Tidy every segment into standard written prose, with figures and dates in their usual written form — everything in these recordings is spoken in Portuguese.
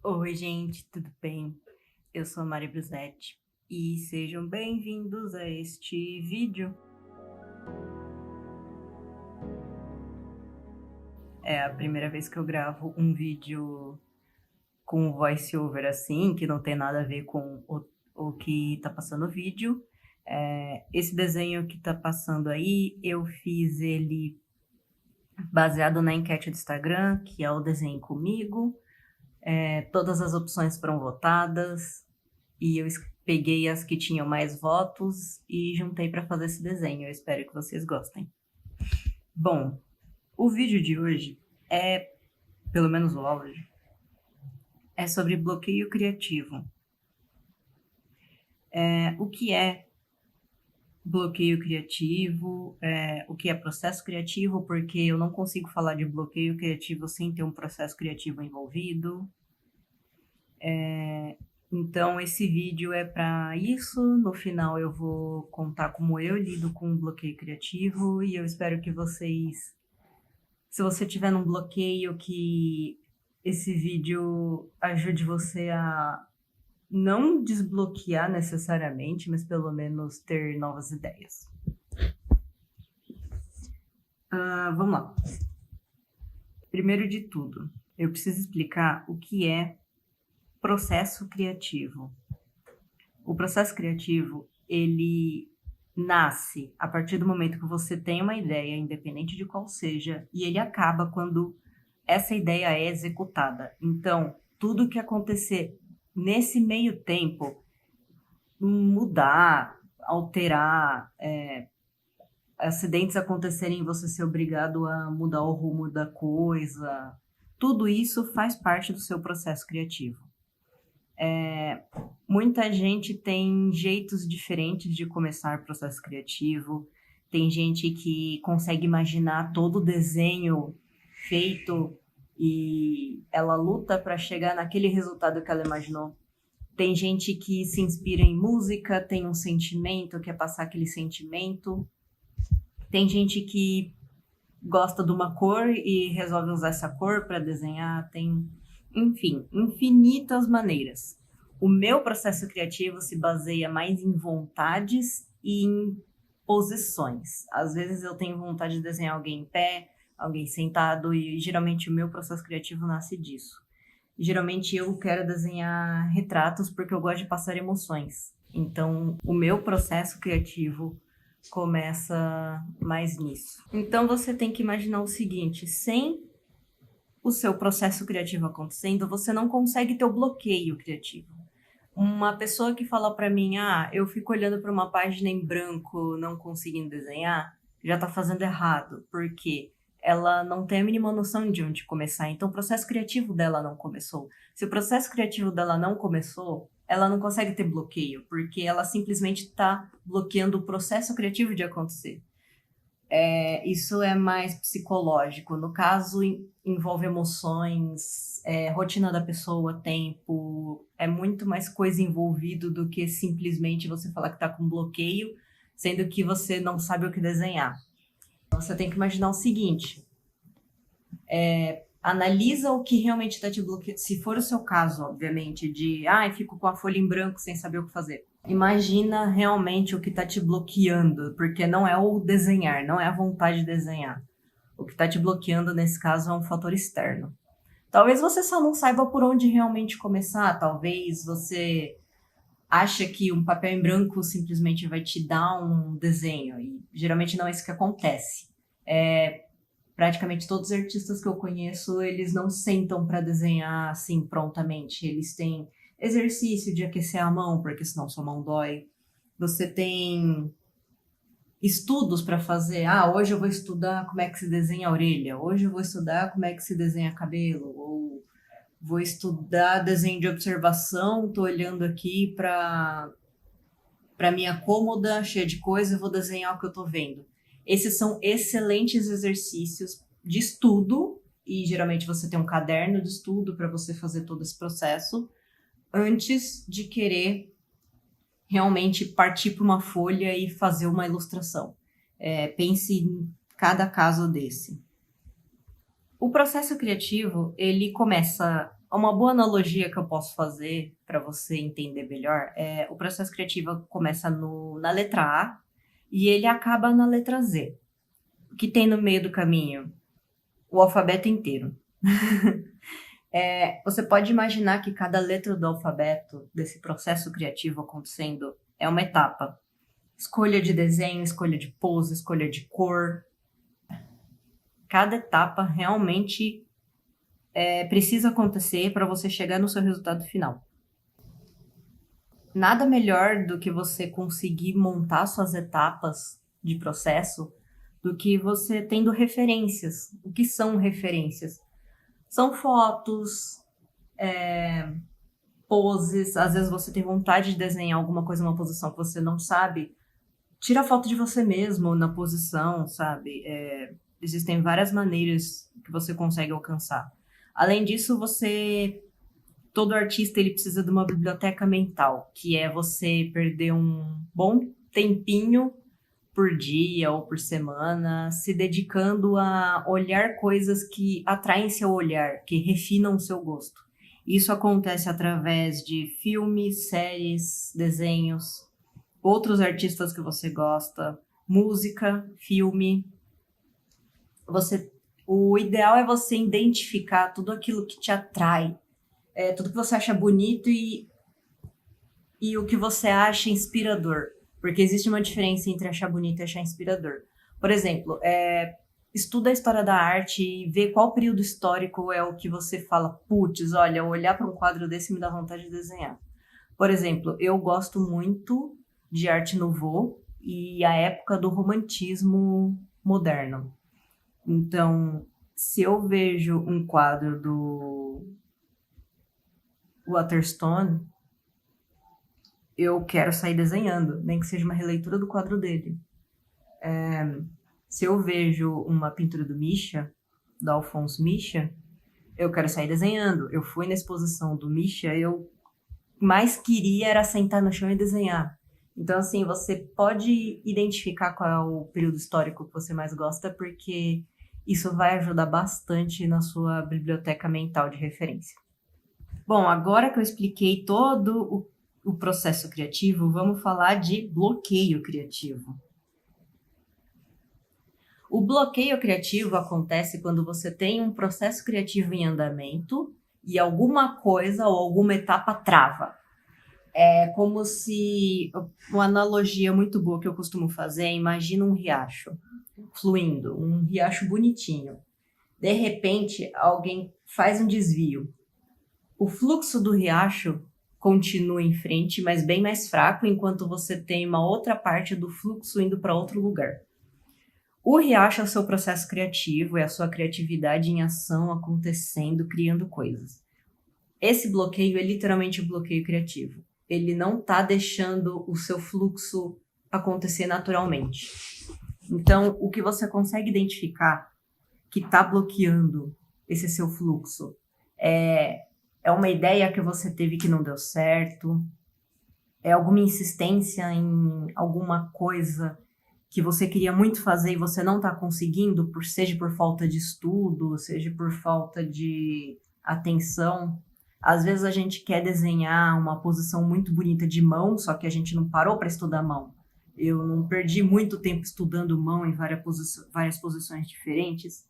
Oi, gente, tudo bem? Eu sou a Mari Brusetti e sejam bem-vindos a este vídeo. É a primeira vez que eu gravo um vídeo com voice-over assim, que não tem nada a ver com o que tá passando no vídeo. Esse desenho que tá passando aí, eu fiz ele baseado na enquete do Instagram, que é o Desenhe Comigo. Todas as opções foram votadas e eu peguei as que tinham mais votos e juntei para fazer esse desenho. Eu espero que vocês gostem. Bom, o vídeo de hoje pelo menos o áudio, é sobre bloqueio criativo. O que é bloqueio criativo? O que é processo criativo? Porque eu não consigo falar de bloqueio criativo sem ter um processo criativo envolvido. Então, esse vídeo é para isso. No final, eu vou contar como eu lido com o bloqueio criativo e eu espero que vocês, se você tiver num bloqueio, que esse vídeo ajude você a não desbloquear necessariamente, mas pelo menos ter novas ideias. Vamos lá. Primeiro de tudo, eu preciso explicar o que é processo criativo. O processo criativo, ele nasce a partir do momento que você tem uma ideia, independente de qual seja, e ele acaba quando essa ideia é executada. Então, tudo que acontecer nesse meio tempo, mudar, alterar, acidentes acontecerem e você ser obrigado a mudar o rumo da coisa, tudo isso faz parte do seu processo criativo. Muita gente tem jeitos diferentes de começar o processo criativo. Tem gente que consegue imaginar todo o desenho feito e ela luta para chegar naquele resultado que ela imaginou. Tem gente que se inspira em música, tem um sentimento, quer passar aquele sentimento. Tem gente que gosta de uma cor e resolve usar essa cor para desenhar. Enfim, infinitas maneiras. O meu processo criativo se baseia mais em vontades e em posições. Às vezes eu tenho vontade de desenhar alguém em pé, alguém sentado, e geralmente o meu processo criativo nasce disso. Geralmente eu quero desenhar retratos porque eu gosto de passar emoções. Então, o meu processo criativo começa mais nisso. Então, você tem que imaginar o seguinte: sem o seu processo criativo acontecendo, você não consegue ter o bloqueio criativo. Uma pessoa que fala para mim, eu fico olhando para uma página em branco, não conseguindo desenhar, já tá fazendo errado, porque ela não tem a mínima noção de onde começar. Então, o processo criativo dela não começou. Se o processo criativo dela não começou, ela não consegue ter bloqueio, porque ela simplesmente está bloqueando o processo criativo de acontecer. Isso é mais psicológico. No caso, envolve emoções, rotina da pessoa, tempo. É muito mais coisa envolvido do que simplesmente você falar que está com bloqueio, sendo que você não sabe o que desenhar. Você tem que imaginar o seguinte: analisa o que realmente está te bloqueando. Se for o seu caso, obviamente, de fico com a folha em branco sem saber o que fazer. Imagina realmente o que está te bloqueando, porque não é o desenhar, não é a vontade de desenhar. O que está te bloqueando nesse caso é um fator externo. Talvez você só não saiba por onde realmente começar, talvez você acha que um papel em branco simplesmente vai te dar um desenho, e geralmente não é isso que acontece. Praticamente todos os artistas que eu conheço, eles não sentam para desenhar assim prontamente. Eles têm exercício de aquecer a mão, porque senão sua mão dói. Você tem estudos para fazer. Hoje eu vou estudar como é que se desenha a orelha. Hoje eu vou estudar como é que se desenha cabelo. Ou vou estudar desenho de observação. Estou olhando aqui para minha cômoda cheia de coisa e vou desenhar o que eu estou vendo. Esses são excelentes exercícios de estudo, e geralmente você tem um caderno de estudo para você fazer todo esse processo antes de querer realmente partir para uma folha e fazer uma ilustração. Pense em cada caso desse. O processo criativo, ele começa Uma boa analogia que eu posso fazer para você entender melhor é o processo criativo começa na letra A e ele acaba na letra Z. O que tem no meio do caminho? O alfabeto inteiro. Você pode imaginar que cada letra do alfabeto, desse processo criativo acontecendo, é uma etapa. Escolha de desenho, escolha de pose, escolha de cor. Cada etapa realmente precisa acontecer para você chegar no seu resultado final. Nada melhor do que você conseguir montar suas etapas de processo do que você tendo referências. O que são referências? São fotos, poses. Às vezes você tem vontade de desenhar alguma coisa numa posição que você não sabe. Tira foto de você mesmo na posição, sabe? Existem várias maneiras que você consegue alcançar. Além disso, todo artista ele precisa de uma biblioteca mental, que é você perder um bom tempinho por dia ou por semana se dedicando a olhar coisas que atraem seu olhar, que refinam o seu gosto. Isso acontece através de filmes, séries, desenhos, outros artistas que você gosta, música, filme. O ideal é você identificar tudo aquilo que te atrai, tudo que você acha bonito e o que você acha inspirador. Porque existe uma diferença entre achar bonito e achar inspirador. Por exemplo, estuda a história da arte e vê qual período histórico é o que você fala, putz, olha, olhar para um quadro desse me dá vontade de desenhar. Por exemplo, eu gosto muito de Arte Nouveau e a época do romantismo moderno. Então, se eu vejo um quadro do Waterstone, eu quero sair desenhando, nem que seja uma releitura do quadro dele. Se eu vejo uma pintura do Misha, do Alphonse Misha, eu quero sair desenhando. Eu fui na exposição do Misha, eu mais queria era sentar no chão e desenhar. Então, assim, você pode identificar qual é o período histórico que você mais gosta, porque isso vai ajudar bastante na sua biblioteca mental de referência. Bom, agora que eu expliquei todo o processo criativo, vamos falar de bloqueio criativo. O bloqueio criativo acontece quando você tem um processo criativo em andamento e alguma coisa ou alguma etapa trava. É como se... Uma analogia muito boa que eu costumo fazer é: imagina um riacho fluindo, um riacho bonitinho. De repente, alguém faz um desvio. O fluxo do riacho continua em frente, mas bem mais fraco, enquanto você tem uma outra parte do fluxo indo para outro lugar. O riacho é o seu processo criativo, é a sua criatividade em ação acontecendo, criando coisas. Esse bloqueio é literalmente o bloqueio criativo. Ele não está deixando o seu fluxo acontecer naturalmente. Então, o que você consegue identificar que está bloqueando esse seu fluxo é uma ideia que você teve que não deu certo, é alguma insistência em alguma coisa que você queria muito fazer e você não está conseguindo, seja por falta de estudo, seja por falta de atenção. Às vezes a gente quer desenhar uma posição muito bonita de mão, só que a gente não parou para estudar mão. Eu não perdi muito tempo estudando mão em várias posições diferentes,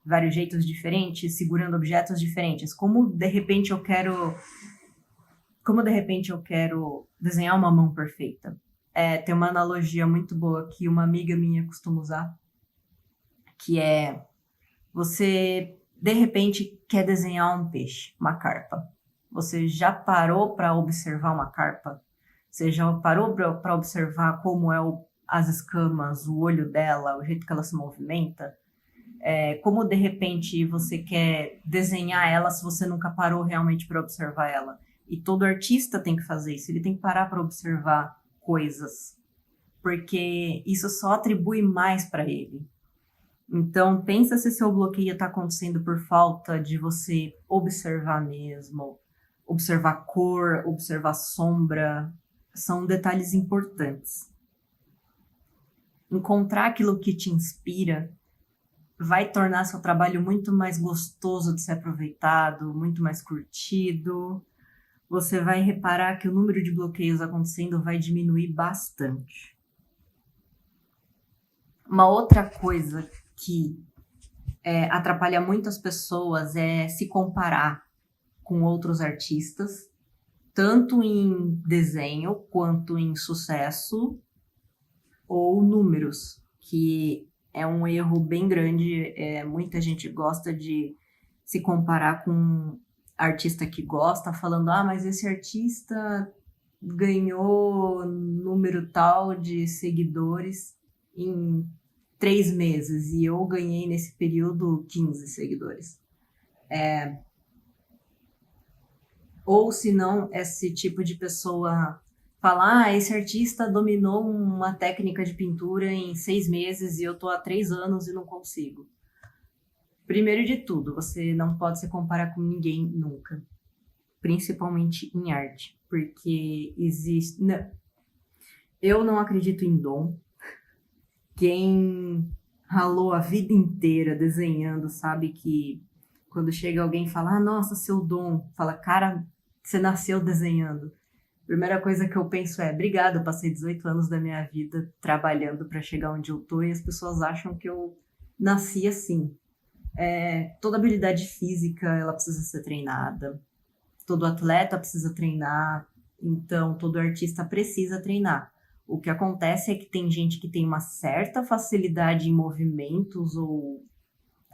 vários jeitos diferentes, segurando objetos diferentes. Como de repente eu quero desenhar uma mão perfeita. Tem uma analogia muito boa que uma amiga minha costuma usar, que é: você de repente quer desenhar um peixe, uma carpa. Você já parou para observar uma carpa? Você já parou para observar como as escamas, o olho dela, o jeito que ela se movimenta? Como de repente você quer desenhar ela se você nunca parou realmente para observar ela? E todo artista tem que fazer isso, ele tem que parar para observar coisas, porque isso só atribui mais para ele. Então, pensa se seu bloqueio está acontecendo por falta de você observar mesmo, observar cor, observar sombra. São detalhes importantes. Encontrar aquilo que te inspira vai tornar seu trabalho muito mais gostoso de ser aproveitado, muito mais curtido. Você vai reparar que o número de bloqueios acontecendo vai diminuir bastante. Uma outra coisa que atrapalha muitas pessoas é se comparar com outros artistas, tanto em desenho quanto em sucesso ou números, que é um erro bem grande. Muita gente gosta de se comparar com artista que gosta, falando, mas esse artista ganhou número tal de seguidores em 3 meses e eu ganhei nesse período 15 seguidores. Ou se não, esse tipo de pessoa fala, esse artista dominou uma técnica de pintura em 6 meses e eu tô há 3 anos e não consigo. Primeiro de tudo, você não pode se comparar com ninguém nunca, principalmente em arte, porque existe... Eu não acredito em dom. Quem ralou a vida inteira desenhando sabe que quando chega alguém e fala, nossa, seu dom, fala, cara, você nasceu desenhando. Primeira coisa que eu penso obrigado, eu passei 18 anos da minha vida trabalhando para chegar onde eu tô e as pessoas acham que eu nasci assim. Toda habilidade física, ela precisa ser treinada. Todo atleta precisa treinar, então todo artista precisa treinar. O que acontece é que tem gente que tem uma certa facilidade em movimentos ou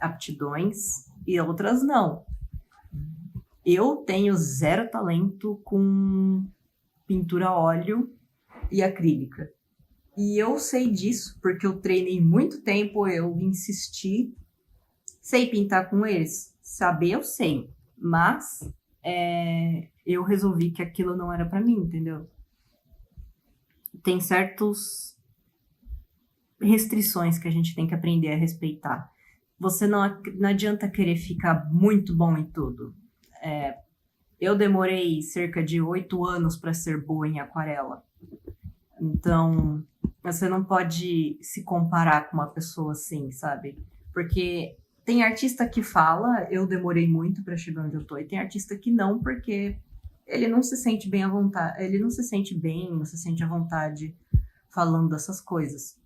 aptidões e outras não. Eu tenho 0 talento com pintura a óleo e acrílica. E eu sei disso porque eu treinei muito tempo, eu insisti. Sei pintar com eles? Saber eu sei, mas eu resolvi que aquilo não era para mim, entendeu? Tem certas restrições que a gente tem que aprender a respeitar. Você não adianta querer ficar muito bom em tudo. Eu demorei cerca de 8 anos para ser boa em aquarela. Então, você não pode se comparar com uma pessoa assim, sabe? Porque tem artista que fala, eu demorei muito para chegar onde eu tô, e tem artista que não, porque ele não se sente bem à vontade, ele não se sente bem, não se sente à vontade falando dessas coisas.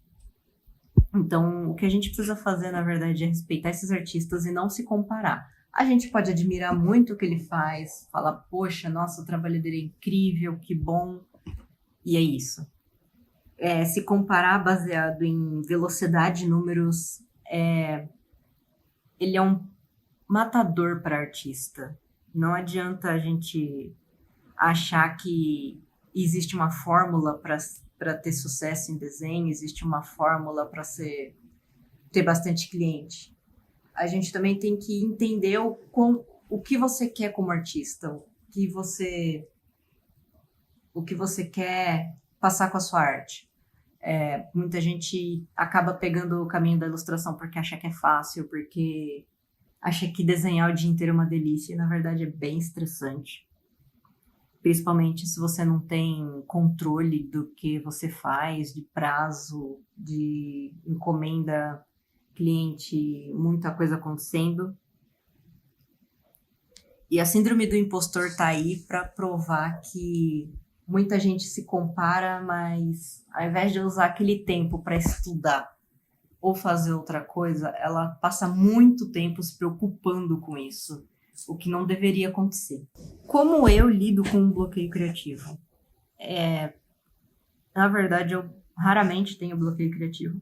Então, o que a gente precisa fazer, na verdade, é respeitar esses artistas e não se comparar. A gente pode admirar muito o que ele faz, falar, poxa, nossa, o trabalho dele é incrível, que bom, e é isso. Se comparar baseado em velocidade, números, ele é um matador para artista. Não adianta a gente achar que existe uma fórmula para ter sucesso em desenho, existe uma fórmula para ter bastante cliente. A gente também tem que entender o que você quer como artista, o que você quer passar com a sua arte. Muita gente acaba pegando o caminho da ilustração porque acha que é fácil, porque acha que desenhar o dia inteiro é uma delícia, e na verdade é bem estressante. Principalmente se você não tem controle do que você faz, de prazo, de encomenda, cliente, muita coisa acontecendo. E a síndrome do impostor tá aí para provar que muita gente se compara, mas ao invés de usar aquele tempo para estudar ou fazer outra coisa, ela passa muito tempo se preocupando com isso, o que não deveria acontecer. Como eu lido com um bloqueio criativo? Na verdade, eu raramente tenho bloqueio criativo.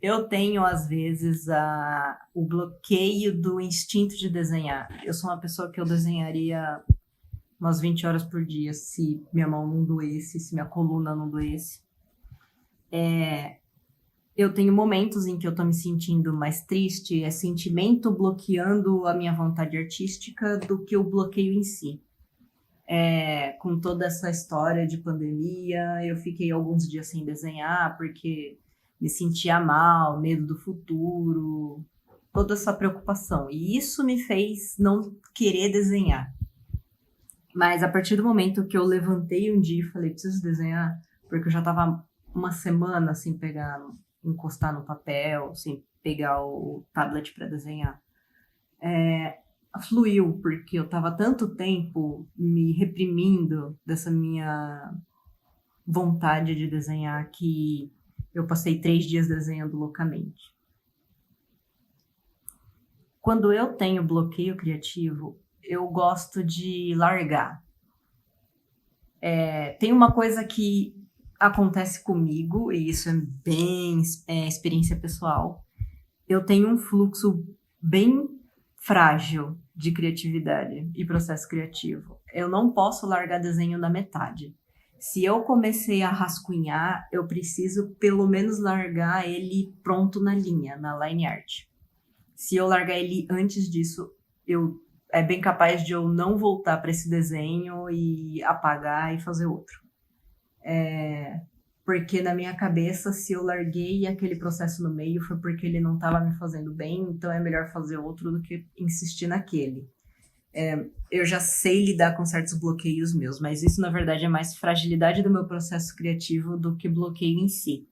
Eu tenho, às vezes, o bloqueio do instinto de desenhar. Eu sou uma pessoa que eu desenharia umas 20 horas por dia se minha mão não doesse, se minha coluna não doesse. Eu tenho momentos em que eu tô me sentindo mais triste, é sentimento bloqueando a minha vontade artística do que o bloqueio em si. Com toda essa história de pandemia, eu fiquei alguns dias sem desenhar porque me sentia mal, medo do futuro, toda essa preocupação. E isso me fez não querer desenhar. Mas a partir do momento que eu levantei um dia e falei, preciso desenhar, porque eu já estava uma semana sem encostar no papel, sem pegar o tablet para desenhar. Fluiu, porque eu estava tanto tempo me reprimindo dessa minha vontade de desenhar que eu passei 3 dias desenhando loucamente. Quando eu tenho bloqueio criativo, eu gosto de largar. Tem uma coisa que acontece comigo, e isso é bem experiência pessoal. Eu tenho um fluxo bem frágil de criatividade e processo criativo. Eu não posso largar desenho na metade. Se eu comecei a rascunhar, eu preciso pelo menos largar ele pronto na linha, na line art. Se eu largar ele antes disso, é bem capaz de eu não voltar para esse desenho e apagar e fazer outro. Porque na minha cabeça, se eu larguei aquele processo no meio, foi porque ele não estava me fazendo bem, então é melhor fazer outro do que insistir naquele. Eu já sei lidar com certos bloqueios meus, mas isso na verdade é mais fragilidade do meu processo criativo do que bloqueio em si.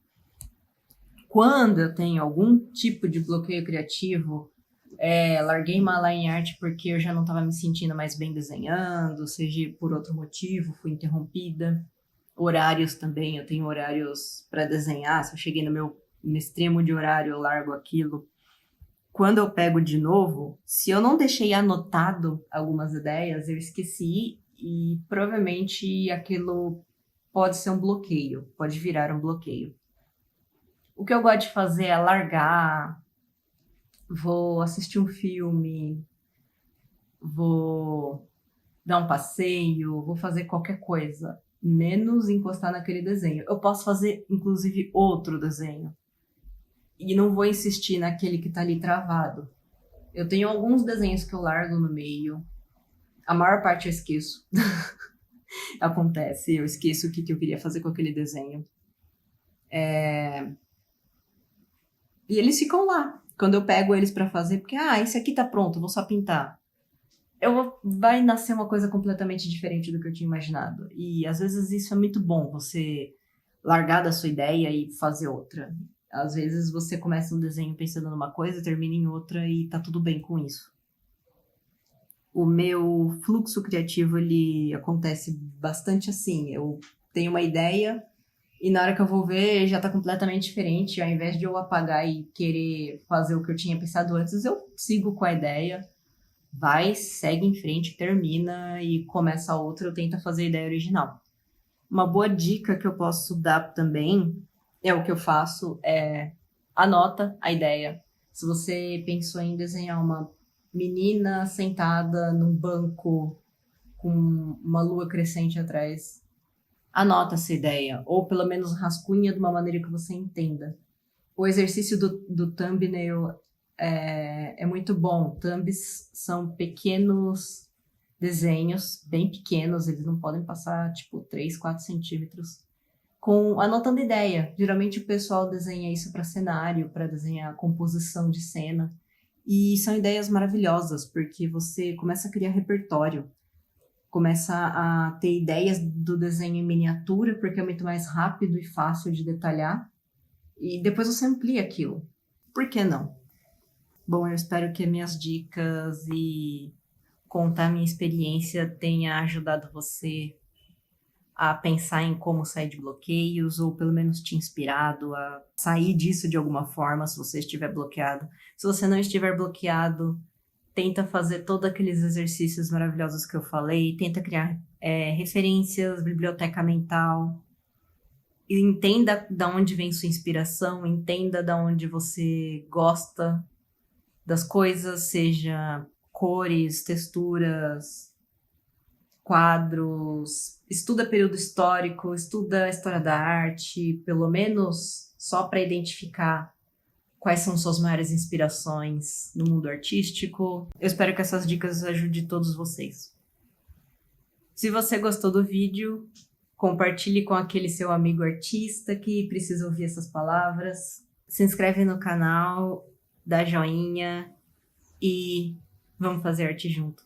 Quando eu tenho algum tipo de bloqueio criativo, larguei uma line art porque eu já não estava me sentindo mais bem desenhando, seja por outro motivo, fui interrompida. Horários também, eu tenho horários para desenhar, se eu cheguei no meu extremo de horário, eu largo aquilo. Quando eu pego de novo, se eu não deixei anotado algumas ideias, eu esqueci e provavelmente aquilo pode ser um bloqueio, pode virar um bloqueio. O que eu gosto de fazer é largar, vou assistir um filme, vou dar um passeio, vou fazer qualquer coisa, menos encostar naquele desenho. Eu posso fazer, inclusive, outro desenho. E não vou insistir naquele que tá ali travado. Eu tenho alguns desenhos que eu largo no meio. A maior parte eu esqueço. Acontece, eu esqueço o que eu queria fazer com aquele desenho. E eles ficam lá. Quando eu pego eles pra fazer, porque, esse aqui tá pronto, vou só pintar. Vai nascer uma coisa completamente diferente do que eu tinha imaginado. E às vezes isso é muito bom, você largar da sua ideia e fazer outra. Às vezes você começa um desenho pensando numa coisa, termina em outra e tá tudo bem com isso. O meu fluxo criativo, ele acontece bastante assim. Eu tenho uma ideia e na hora que eu vou ver já tá completamente diferente. Ao invés de eu apagar e querer fazer o que eu tinha pensado antes, eu sigo com a ideia. Vai, segue em frente, termina e começa outra, eu tento fazer a ideia original. Uma boa dica que eu posso dar também, é o que eu faço, anota a ideia. Se você pensou em desenhar uma menina sentada num banco com uma lua crescente atrás, anota essa ideia, ou pelo menos rascunha de uma maneira que você entenda. O exercício do thumbnail é muito bom. Thumbs são pequenos desenhos, bem pequenos, eles não podem passar, 3, 4 centímetros, anotando ideia. Geralmente o pessoal desenha isso para cenário, para desenhar composição de cena. E são ideias maravilhosas, porque você começa a criar repertório, começa a ter ideias do desenho em miniatura, porque é muito mais rápido e fácil de detalhar. E depois você amplia aquilo. Por que não? Bom, eu espero que minhas dicas e contar minha experiência tenha ajudado você a pensar em como sair de bloqueios, ou pelo menos te inspirado a sair disso de alguma forma, se você estiver bloqueado. Se você não estiver bloqueado, tenta fazer todos aqueles exercícios maravilhosos que eu falei, tenta criar referências, biblioteca mental, e entenda de onde vem sua inspiração, entenda de onde você gosta das coisas, seja cores, texturas, quadros, estuda período histórico, estuda a história da arte, pelo menos só para identificar quais são suas maiores inspirações no mundo artístico. Eu espero que essas dicas ajudem todos vocês. Se você gostou do vídeo, compartilhe com aquele seu amigo artista que precisa ouvir essas palavras. Se inscreve no canal, dá joinha e vamos fazer arte junto.